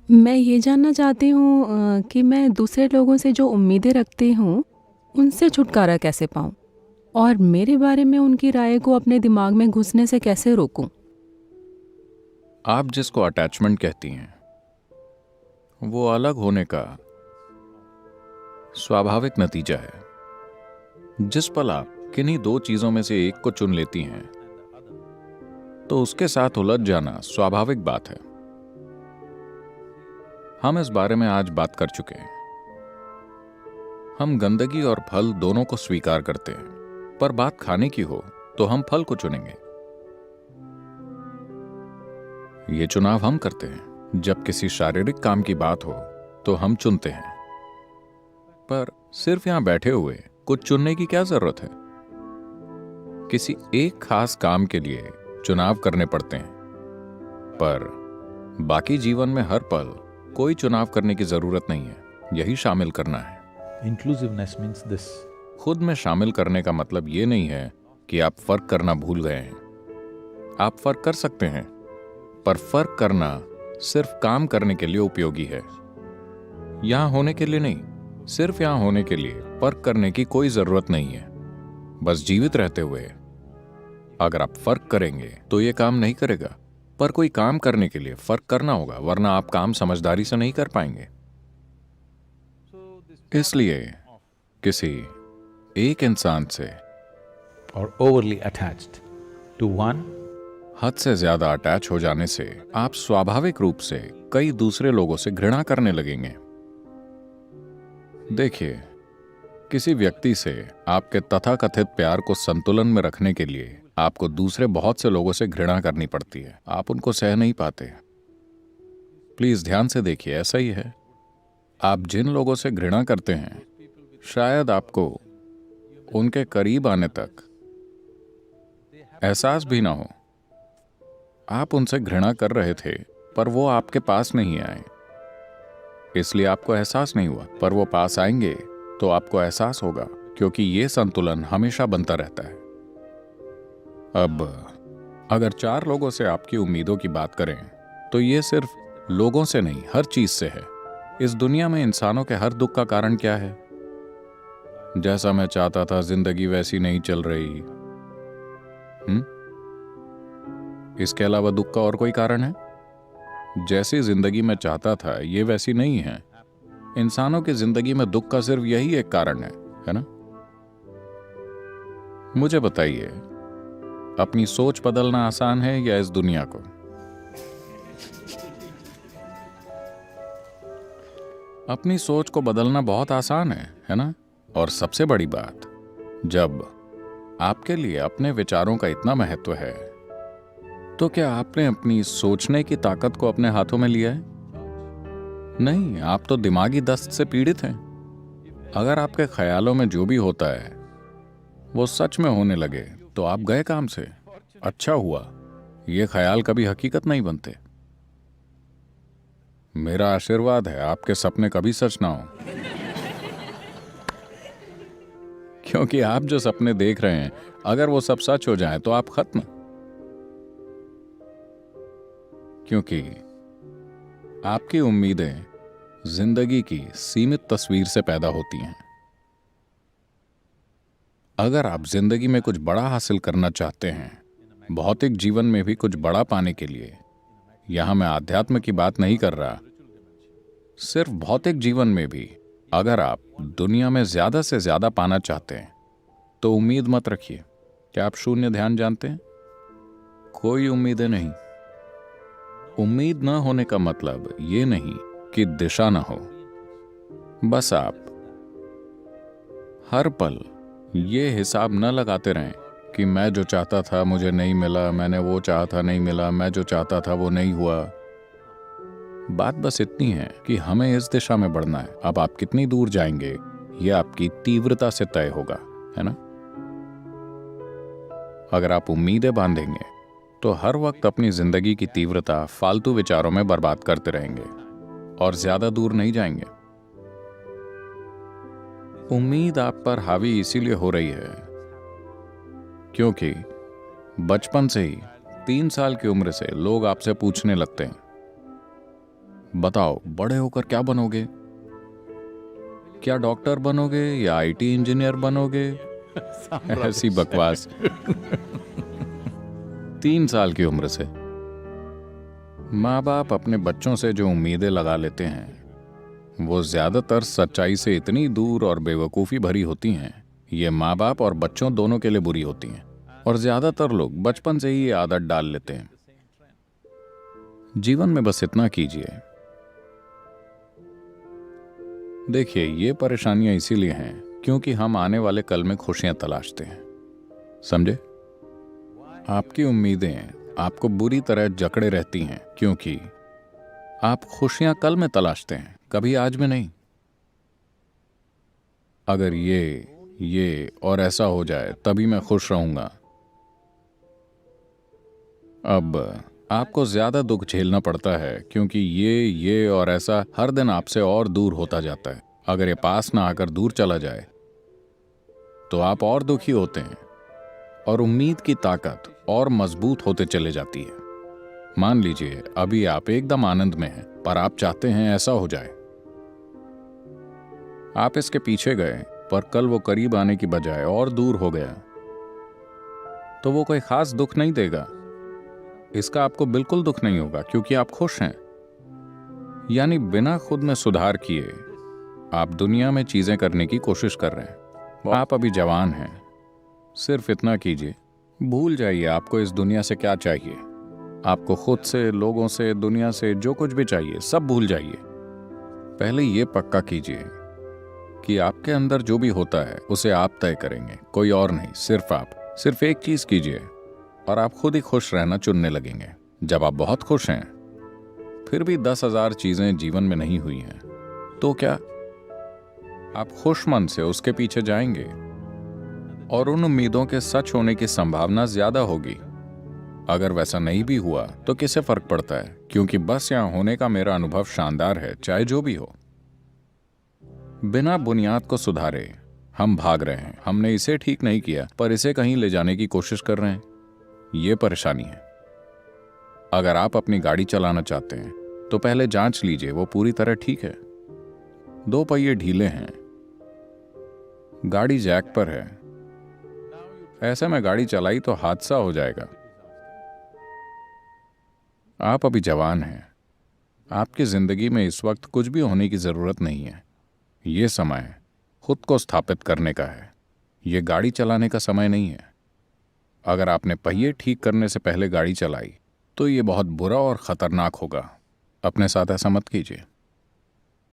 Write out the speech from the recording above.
मैं ये जानना चाहती हूँ कि मैं दूसरे लोगों से जो उम्मीदें रखती हूँ, उनसे छुटकारा कैसे पाऊँ? और मेरे बारे में उनकी राय को अपने दिमाग में घुसने से कैसे रोकूँ? आप जिसको अटैचमेंट कहती हैं, वो अलग होने का स्वाभाविक नतीजा है। जिस पल आप किन्हीं दो चीजों में से एक को चुन लेती हैं, तो उसके साथ उलझ जाना स्वाभाविक बात है। हम इस बारे में आज बात कर चुके हैं। हम गंदगी और फल दोनों को स्वीकार करते हैं, पर बात खाने की हो तो हम फल को चुनेंगे। ये चुनाव हम करते हैं। जब किसी शारीरिक काम की बात हो तो हम चुनते हैं, पर सिर्फ यहां बैठे हुए कुछ चुनने की क्या जरूरत है? किसी एक खास काम के लिए चुनाव करने पड़ते हैं, पर बाकी जीवन में हर पल कोई चुनाव करने की जरूरत नहीं है। यही शामिल करना है। Inclusiveness means this. खुद में शामिल करने का मतलब ये नहीं है कि आप फर्क करना भूल गए हैं। आप फर्क कर सकते हैं, पर फर्क करना सिर्फ काम करने के लिए उपयोगी है। यहां होने के लिए नहीं। सिर्फ यहां होने के लिए फर्क करने की कोई जरूरत नहीं है। बस जीवित रहते हुए अगर आप फर्क करेंगे तो ये काम नहीं करेगा। पर कोई काम करने के लिए फर्क करना होगा, वरना आप काम समझदारी से नहीं कर पाएंगे। इसलिए किसी एक इंसान से Or overly attached to one, हद से ज्यादा अटैच हो जाने से आप स्वाभाविक रूप से कई दूसरे लोगों से घृणा करने लगेंगे। देखिए, किसी व्यक्ति से आपके तथाकथित प्यार को संतुलन में रखने के लिए आपको दूसरे बहुत से लोगों से घृणा करनी पड़ती है। आप उनको सह नहीं पाते। प्लीज ध्यान से देखिए, ऐसा ही है। आप जिन लोगों से घृणा करते हैं, शायद आपको उनके करीब आने तक एहसास भी ना हो। आप उनसे घृणा कर रहे थे, पर वो आपके पास नहीं आए, इसलिए आपको एहसास नहीं हुआ। पर वो पास आएंगे तो आपको एहसास होगा, क्योंकि ये संतुलन हमेशा बनता रहता है। अब अगर चार लोगों से आपकी उम्मीदों की बात करें, तो ये सिर्फ लोगों से नहीं, हर चीज से है। इस दुनिया में इंसानों के हर दुख का कारण क्या है? जैसा मैं चाहता था जिंदगी वैसी नहीं चल रही। इसके अलावा दुख का और कोई कारण है? जैसी जिंदगी में चाहता था ये वैसी नहीं है। इंसानों की जिंदगी में दुख का सिर्फ यही एक कारण है ना? मुझे बताइए, अपनी सोच बदलना आसान है या इस दुनिया को? अपनी सोच को बदलना बहुत आसान है ना? और सबसे बड़ी बात, जब आपके लिए अपने विचारों का इतना महत्व है, तो क्या आपने अपनी सोचने की ताकत को अपने हाथों में लिया है? नहीं, आप तो दिमागी दस्त से पीड़ित हैं। अगर आपके ख्यालों में जो भी होता है वो सच में होने लगे, तो आप गए काम से। अच्छा हुआ, ये ख्याल कभी हकीकत नहीं बनते। मेरा आशीर्वाद है आपके सपने कभी सच ना हो, क्योंकि आप जो सपने देख रहे हैं, अगर वो सब सच हो जाए तो आप खत्म। क्योंकि आपकी उम्मीदें जिंदगी की सीमित तस्वीर से पैदा होती हैं। अगर आप जिंदगी में कुछ बड़ा हासिल करना चाहते हैं, भौतिक जीवन में भी कुछ बड़ा पाने के लिए, यहां मैं आध्यात्म की बात नहीं कर रहा, सिर्फ भौतिक जीवन में भी अगर आप दुनिया में ज्यादा से ज्यादा पाना चाहते हैं, तो उम्मीद मत रखिए। क्या आप शून्य ध्यान जानते हैं? कोई उम्मीदें नहीं। उम्मीद न होने का मतलब ये नहीं कि दिशा ना हो। बस आप हर पल ये हिसाब न लगाते रहें कि मैं जो चाहता था मुझे नहीं मिला, मैंने वो चाहा था नहीं मिला, मैं जो चाहता था वो नहीं हुआ। बात बस इतनी है कि हमें इस दिशा में बढ़ना है। अब आप कितनी दूर जाएंगे ये आपकी तीव्रता से तय होगा, है ना? अगर आप उम्मीदें बांधेंगे तो हर वक्त अपनी जिंदगी की तीव्रता फालतू विचारों में बर्बाद करते रहेंगे और ज्यादा दूर नहीं जाएंगे। उम्मीद आप पर हावी इसीलिए हो रही है क्योंकि बचपन से ही 3 साल की उम्र से लोग आपसे पूछने लगते हैं, बताओ बड़े होकर क्या बनोगे? क्या डॉक्टर बनोगे या आईटी इंजीनियर बनोगे? ऐसी बकवास। 3 साल की उम्र से माँ बाप अपने बच्चों से जो उम्मीदें लगा लेते हैं वो ज्यादातर सच्चाई से इतनी दूर और बेवकूफ़ी भरी होती हैं। ये माँ बाप और बच्चों दोनों के लिए बुरी होती हैं और ज्यादातर लोग बचपन से ही ये आदत डाल लेते हैं। जीवन में बस इतना कीजिए। देखिए, ये परेशानियां इसीलिए हैं क्योंकि हम आने वाले कल में खुशियां तलाशते हैं, समझे? आपकी उम्मीदें आपको बुरी तरह जकड़े रहती हैं क्योंकि आप खुशियां कल में तलाशते हैं, कभी आज में नहीं। अगर ये और ऐसा हो जाए तभी मैं खुश रहूंगा। अब आपको ज्यादा दुख झेलना पड़ता है क्योंकि ये और ऐसा हर दिन आपसे और दूर होता जाता है। अगर ये पास ना आकर दूर चला जाए तो आप और दुखी होते हैं और उम्मीद की ताकत और मजबूत होते चले जाती है। मान लीजिए अभी आप एकदम आनंद में हैं पर आप चाहते हैं ऐसा हो जाए। आप इसके पीछे गए पर कल वो करीब आने की बजाय और दूर हो गया तो वो कोई खास दुख नहीं देगा। इसका आपको बिल्कुल दुख नहीं होगा क्योंकि आप खुश हैं। यानी बिना खुद में सुधार किए आप दुनिया में चीजें करने की कोशिश कर रहे हैं। आप अभी जवान हैं, सिर्फ इतना कीजिए, भूल जाइए आपको इस दुनिया से क्या चाहिए। आपको खुद से, लोगों से, दुनिया से जो कुछ भी चाहिए सब भूल जाइए। पहले ये पक्का कीजिए कि आपके अंदर जो भी होता है उसे आप तय करेंगे, कोई और नहीं, सिर्फ आप। सिर्फ एक चीज कीजिए और आप खुद ही खुश रहना चुनने लगेंगे। जब आप बहुत खुश हैं फिर भी 10,000 चीजें जीवन में नहीं हुई हैं तो क्या आप खुश मन से उसके पीछे जाएंगे और उन उम्मीदों के सच होने की संभावना ज्यादा होगी। अगर वैसा नहीं भी हुआ तो किसे फर्क पड़ता है, क्योंकि बस यहां होने का मेरा अनुभव शानदार है, चाहे जो भी हो। बिना बुनियाद को सुधारे हम भाग रहे हैं। हमने इसे ठीक नहीं किया पर इसे कहीं ले जाने की कोशिश कर रहे हैं। ये परेशानी है। अगर आप अपनी गाड़ी चलाना चाहते हैं तो पहले जांच लीजिए वो पूरी तरह ठीक है। 2 पहिए ढीले हैं, गाड़ी जैक पर है, ऐसे में गाड़ी चलाई तो हादसा हो जाएगा। आप अभी जवान हैं, आपकी जिंदगी में इस वक्त कुछ भी होने की जरूरत नहीं है। ये समय खुद को स्थापित करने का है, ये गाड़ी चलाने का समय नहीं है। अगर आपने पहिए ठीक करने से पहले गाड़ी चलाई तो ये बहुत बुरा और खतरनाक होगा। अपने साथ ऐसा मत कीजिए।